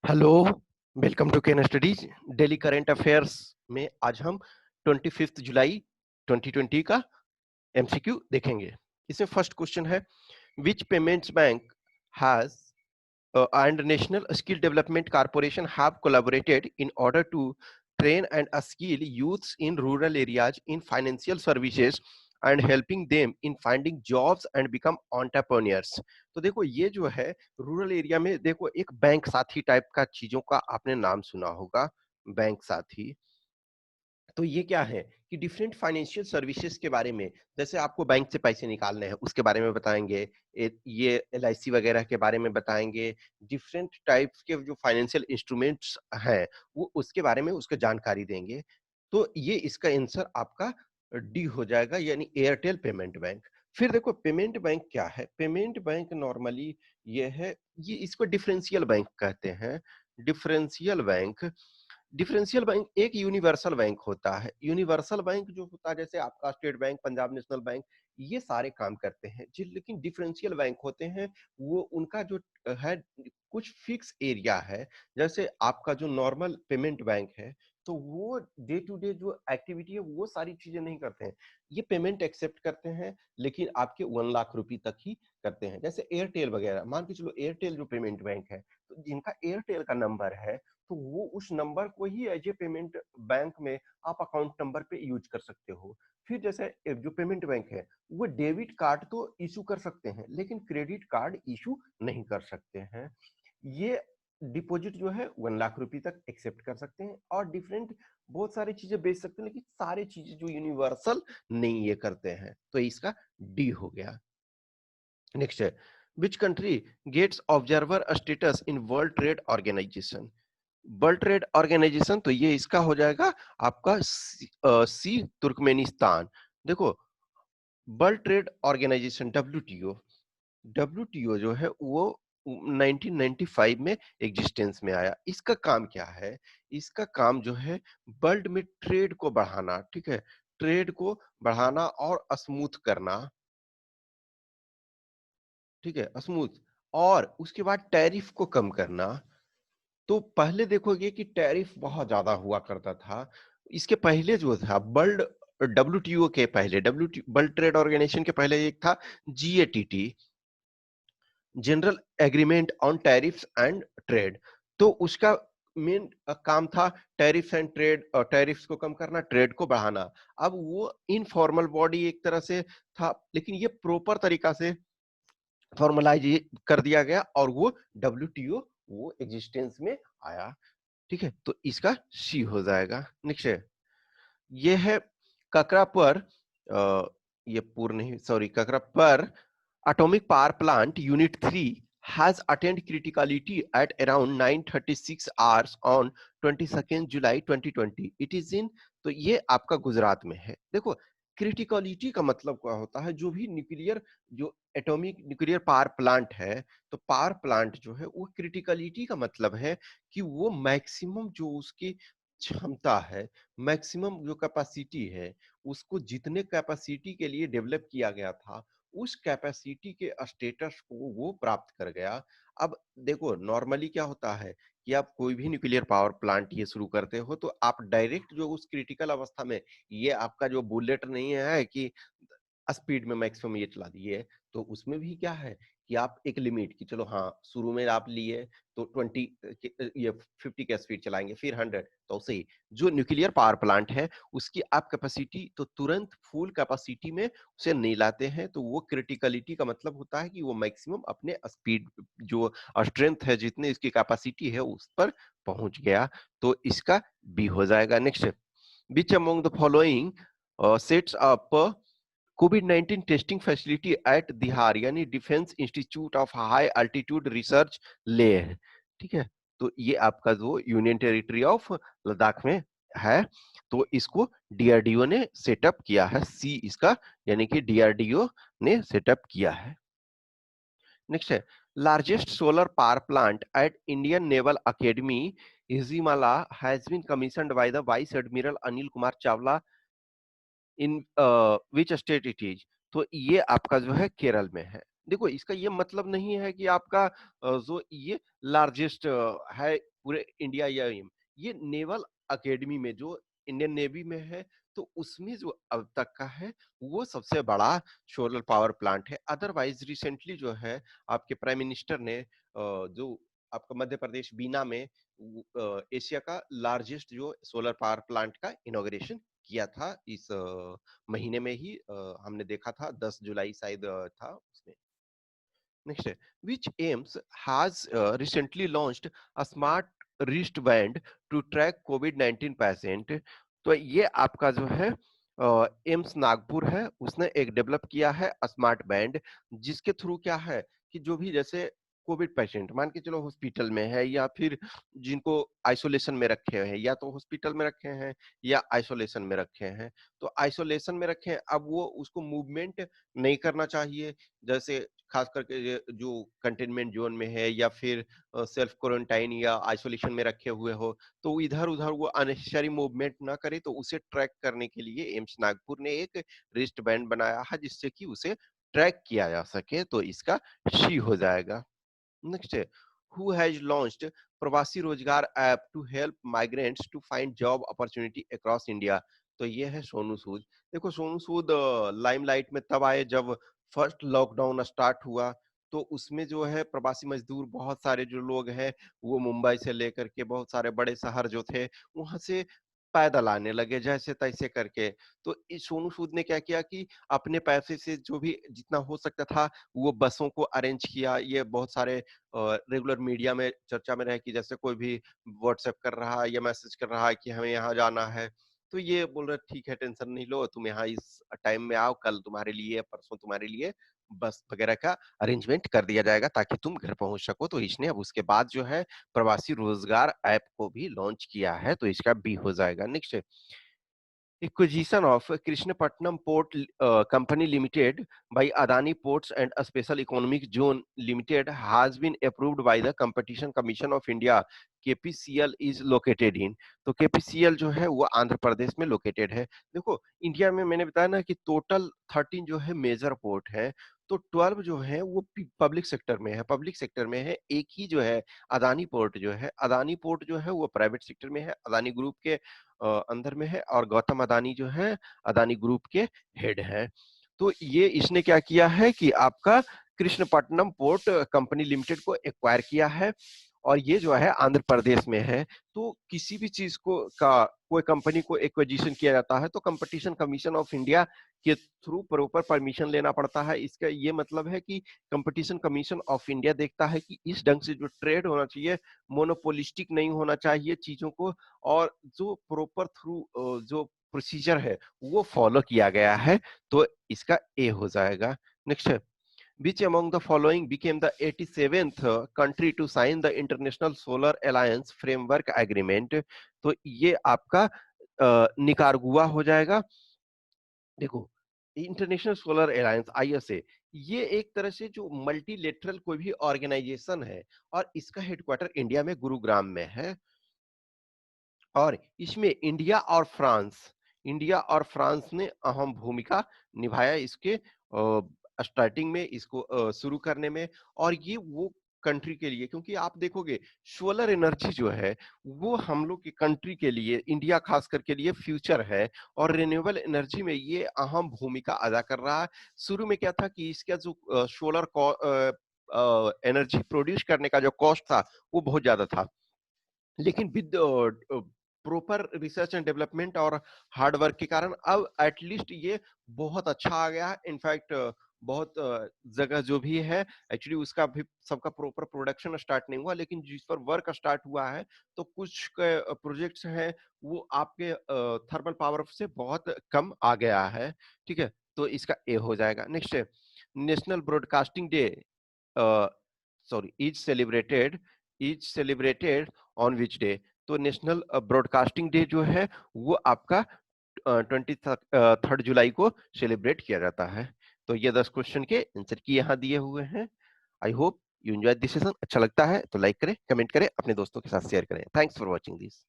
Hello, welcome to Ken studies. Daily current affairs में आज हम 25 जुलाई 2020 का एमसीक्यू देखेंगे। इसमें फर्स्ट क्वेश्चन है, which payments bank has and National Skill Development Corporation have collaborated in order to train and skill youths in rural areas in financial services and helping them in finding jobs and become entrepreneurs। तो देखो ये जो है rural area में, देखो एक bank साथी type का चीजों का आपने नाम सुना होगा, बैंक साथी। तो ये क्या है कि डिफरेंट फाइनेंशियल सर्विसेज के बारे में, जैसे आपको बैंक से पैसे निकालने हैं उसके बारे में बताएंगे, ये एलआईसी वगैरह के बारे में बताएंगे, डिफरेंट टाइप्स के जो फाइनेंशियल इंस्ट्रूमेंट्स हैं वो उसके बारे में उसको जानकारी देंगे। तो ये इसका आंसर आपका डी हो जाएगा, यानी एयरटेल पेमेंट बैंक। फिर देखो पेमेंट बैंक क्या है। पेमेंट बैंक नॉर्मली ये है, ये इसको डिफरेंशियल बैंक कहते हैं। डिफरेंशियल बैंक, डिफरेंशियल बैंक एक यूनिवर्सल बैंक होता है। यूनिवर्सल बैंक जो होता है, जैसे आपका state bank, Punjab national bank, ये सारे काम करते हैं जी। लेकिन डिफरेंशियल बैंक होते हैं, वो उनका जो है कुछ फिक्स एरिया है। जैसे आपका जो नॉर्मल पेमेंट बैंक है, तो वो डे टू डे जो एक्टिविटी है वो सारी चीजें नहीं करते हैं। ये पेमेंट एक्सेप्ट करते हैं, लेकिन आपके 1 लाख रुपए तक ही करते हैं। जैसे एयरटेल वगैरह, मान के चलो एयरटेल जो पेमेंट बैंक है, तो जिनका एयरटेल का नंबर है, तो वो उस नंबर को ही एज ए पेमेंट बैंक में आप अकाउंट नंबर पे यूज कर सकते हो। फिर जैसे जो पेमेंट बैंक है, वो डेबिट कार्ड तो इशू कर सकते हैं, लेकिन क्रेडिट कार्ड इशू नहीं कर सकते हैं। ये डिपॉजिट जो है 1 लाख रुपए तक एक्सेप्ट कर सकते हैं, और डिफरेंट बहुत सारी चीजें बेच सकते हैं, लेकिन सारी चीजें जो यूनिवर्सल नहीं ये करते हैं। तो इसका डी हो गया। नेक्स्ट है, which country gets observer status in world trade organization. World trade organization, तो ये इसका हो जाएगा आपका सी तुर्कमेनिस्तान। देखो world trade organization WTO, WTO जो है वो 1995 में एग्जिस्टेंस में आया। इसका काम क्या है? इसका काम जो है वर्ल्ड में ट्रेड को बढ़ाना, ठीक है, ट्रेड को बढ़ाना और स्मूथ करना, ठीक है, स्मूथ, और उसके बाद टैरिफ को कम करना। तो पहले देखोगे कि टैरिफ बहुत ज्यादा हुआ करता था। इसके पहले जो था वर्ल्ड डब्ल्यूटीओ के पहले, डब्ल्यू वर्ल्ड ट्रेड ऑर्गेनाइजेशन के पहले एक था GATT, general agreement on tariffs and trade. तो उसका मेन काम था टैरिफ्स एंड ट्रेड, टैरिफ्स को कम करना, ट्रेड को बढ़ाना। अब वो इनफॉर्मल बॉडी एक तरह से था, लेकिन ये प्रॉपर तरीका से फॉर्मलाइज कर दिया गया, और वो डब्ल्यूटीओ वो एग्जिस्टेंस में आया। ठीक है, तो इसका सी हो जाएगा। नेक्स्ट है, ये है ककरा पर, ये पूर्ण नहीं, सॉरी, ककरा पर atomic power plant unit 3 has attained criticality at around 9:36 hours on 22nd July 2020 it is in, तो ये आपका गुजरात में है। देखो क्रिटिकलिटी का मतलब क्या होता है, जो भी न्यूक्लियर, जो एटॉमिक न्यूक्लियर पावर प्लांट है, तो पावर प्लांट जो है वो क्रिटिकलिटी का मतलब है कि वो मैक्सिमम जो उसकी क्षमता है, मैक्सिमम जो कैपेसिटी है, उसको जितने कैपेसिटी के लिए डेवलप किया गया था, उस कैपेसिटी के स्टेटस को वो प्राप्त कर गया। अब देखो नॉर्मली क्या होता है कि आप कोई भी न्यूक्लियर पावर प्लांट ये शुरू करते हो, तो आप डायरेक्ट जो उस क्रिटिकल अवस्था में, ये आपका जो बुलेट नहीं है कि स्पीड में मैक्सिमम ये चला दिए, तो उसमें भी क्या है कि आप एक लिमिट की, चलो हाँ शुरू में आप लिए तो 20 ये 50 का स्पीड चलाएंगे, फिर 100, तो सही जो न्यूक्लियर पावर प्लांट है उसकी आप कैपेसिटी तो तुरंत फुल कैपेसिटी में उसे नहीं लाते हैं। तो वो क्रिटिकलिटी का मतलब होता है कि वो मैक्सिमम अपने स्पीड, जो स्ट्रेंथ है, जितने इसकी कैपेसिटी है उस पर पहुंच गया। तो इसका बी हो जाएगा। Next, which among the following sets up कोविड-19 टेस्टिंग फैसिलिटी एट दिहार, यानी defence institute of high altitude research Leh. ठीक है, तो ये आपका जो यूनियन टेरिटरी ऑफ लद्दाख में है, तो इसको डीआरडीओ ने सेटअप किया है। सी इसका, यानी कि डीआरडीओ ने सेटअप किया है। नेक्स्ट है, largest solar power plant at Indian naval academy Ezhimala has been commissioned by the vice admiral Anil Kumar Chawla in which state it is. तो ये आपका जो है केरल में है। देखो इसका ये मतलब नहीं है कि आपका जो ये लार्जेस्ट है पूरे इंडिया या ये नेवल एकेडमी में जो इंडियन नेवी में है, तो उसमें जो अब तक का है वो सबसे बड़ा सोलर पावर प्लांट है। अदरवाइज रिसेंटली जो है आपके प्राइम मिनिस्टर ने जो आपका मध्य प्रदेश बीना में एशिया का लार्जेस्ट जो सोलर पावर प्लांट का इनॉग्रेशन किया था इस महीने में ही हमने देखा था 10 जुलाई शायद था उसमें। Next, which AIMS has recently launched a smart wristband to track COVID-19 patient. तो ये आपका जो है एम्स नागपुर है, उसने एक डेवलप किया है स्मार्ट बैंड, जिसके थ्रू क्या है कि जो भी जैसे कोविड पेशेंट मान के चलो हॉस्पिटल में है या फिर जिनको आइसोलेशन में रखे हैं, या तो हॉस्पिटल में रखे हैं या आइसोलेशन में रखे हैं, तो आइसोलेशन में रखे हैं, अब वो उसको मूवमेंट नहीं करना चाहिए, जैसे खास करके ये जो कंटेनमेंट जोन में है या फिर सेल्फ क्वारंटाइन या आइसोलेशन में रखे हुए हो, तो इधर उधर वो अननेसेसरी मूवमेंट ना करे, तो उसे ट्रैक करने के लिए एम्स नागपुर ने एक रिस्ट बैंड बनाया है जिससे कि उसे ट्रैक किया जा सके, तो इसका शी हो जाएगा। नेक्स्ट है, who has launched Pravasi Rozgar app to help migrants to find job opportunity across India. तो ये है सोनू सूद। देखो सोनू सूद लाइमलाइट में तब आए जब फर्स्ट लॉकडाउन स्टार्ट हुआ, तो उसमें जो है प्रवासी मजदूर बहुत सारे जो लोग हैं वो मुंबई से लेकर के बहुत सारे बड़े शहर जो थे वहां से पैदल आने लगे जैसे तैसे करके। तो इस सोनू सूद ने क्या किया कि अपने पैसे से जो भी जितना हो सकता था वो बसों को अरेंज किया। ये बहुत सारे रेगुलर मीडिया में चर्चा में रहे कि जैसे कोई भी व्हाट्सएप कर रहा है या मैसेज कर रहा है कि हमें यहाँ जाना है, तो ये बोल रहे ठीक है टेंशन नहीं लो, तुम यहाँ इस टाइम में आओ, कल तुम्हारे लिए परसों तुम्हारे लिए बस वगैरह का अरेंजमेंट कर दिया जाएगा ताकि तुम घर पहुंच सको। तो इसने अब उसके बाद जो है प्रवासी रोजगार ऐप को भी लॉन्च किया है, तो इसका भी हो जाएगा। Next, acquisition of Krishnapatnam Port Company Limited by Adani Ports and a Special Economic Zone Limited has been approved by the Competition Commission of India. KPCL is located in, तो KPCL जो है वो आंध्र प्रदेश में लोकेटेड है। देखो India में मैंने बताया ना कि टोटल 13 जो है मेजर पोर्ट है, तो 12 जो है वो पब्लिक सेक्टर में है, पब्लिक सेक्टर में है। एक ही जो है अदानी पोर्ट जो है, अदानी पोर्ट जो है वो प्राइवेट सेक्टर में है, अदानी ग्रुप के अंदर में है, और गौतम अदानी जो है अदानी ग्रुप के हेड है। तो ये इसने क्या किया है कि आपका कृष्णपट्टनम पोर्ट कंपनी लिमिटेड को एक्वायर किया है, और ये जो है आंध्र प्रदेश में है। तो किसी भी चीज को का कोई कंपनी को एक्विजिशन किया जाता है तो कंपटीशन कमीशन ऑफ इंडिया के थ्रू प्रॉपर परमिशन लेना पड़ता है। इसका ये मतलब है कि कंपटीशन कमीशन ऑफ इंडिया देखता है कि इस ढंग से जो ट्रेड होना चाहिए मोनोपोलिस्टिक नहीं होना चाहिए चीजों को, और जो प्रॉपर थ्रू जो प्रोसीजर है वो फॉलो किया गया है, तो इसका ए हो जाएगा। नेक्स्ट है, which among the following became the 87th country to sign the International Solar Alliance Framework Agreement। तो ये आपका निकारगुआ हो जाएगा। देखो इंटरनेशनल सोलर अलायंस आईएसए, ये एक तरह से जो मल्टीलेटरल कोई भी ऑर्गेनाइजेशन है, और इसका हेडक्वार्टर इंडिया में गुरुग्राम में है, और इसमें इंडिया और फ्रांस ने अहम भूमिका निभाया इसके स्टार्टिंग में, इसको शुरू करने में। और ये वो कंट्री के लिए, क्योंकि आप देखोगे सोलर एनर्जी जो है वो हम लोग की कंट्री के लिए, इंडिया खासकर के लिए फ्यूचर है, और रिन्यूएबल एनर्जी में ये अहम भूमिका अदा कर रहा है। शुरू में क्या था कि इसका जो सोलर एनर्जी प्रोड्यूस करने का जो कॉस्ट था वो बहुत ज्यादा था, लेकिन with proper research and development और हार्ड वर्क के कारण अब एटलीस्ट ये बहुत अच्छा आ गया है। इनफैक्ट बहुत जगह जो भी है एक्चुअली उसका भी सबका प्रॉपर प्रोडक्शन स्टार्ट नहीं हुआ, लेकिन जिस पर वर्क स्टार्ट हुआ है तो कुछ प्रोजेक्ट्स हैं वो आपके थर्मल पावर से बहुत कम आ गया है। ठीक है, तो इसका ए हो जाएगा। नेक्स्ट है, national broadcasting day sorry is celebrated on which day. तो नेशनल ब्रॉडकास्टिंग डे जो है वो आपका 23 जुलाई को सेलिब्रेट किया जाता है। तो ये 10 क्वेश्चन के आंसर की यहाँ दिए हुए हैं। I hope you enjoy this session. अच्छा लगता है तो लाइक करें, कमेंट करें, अपने दोस्तों के साथ शेयर करें। Thanks for watching this.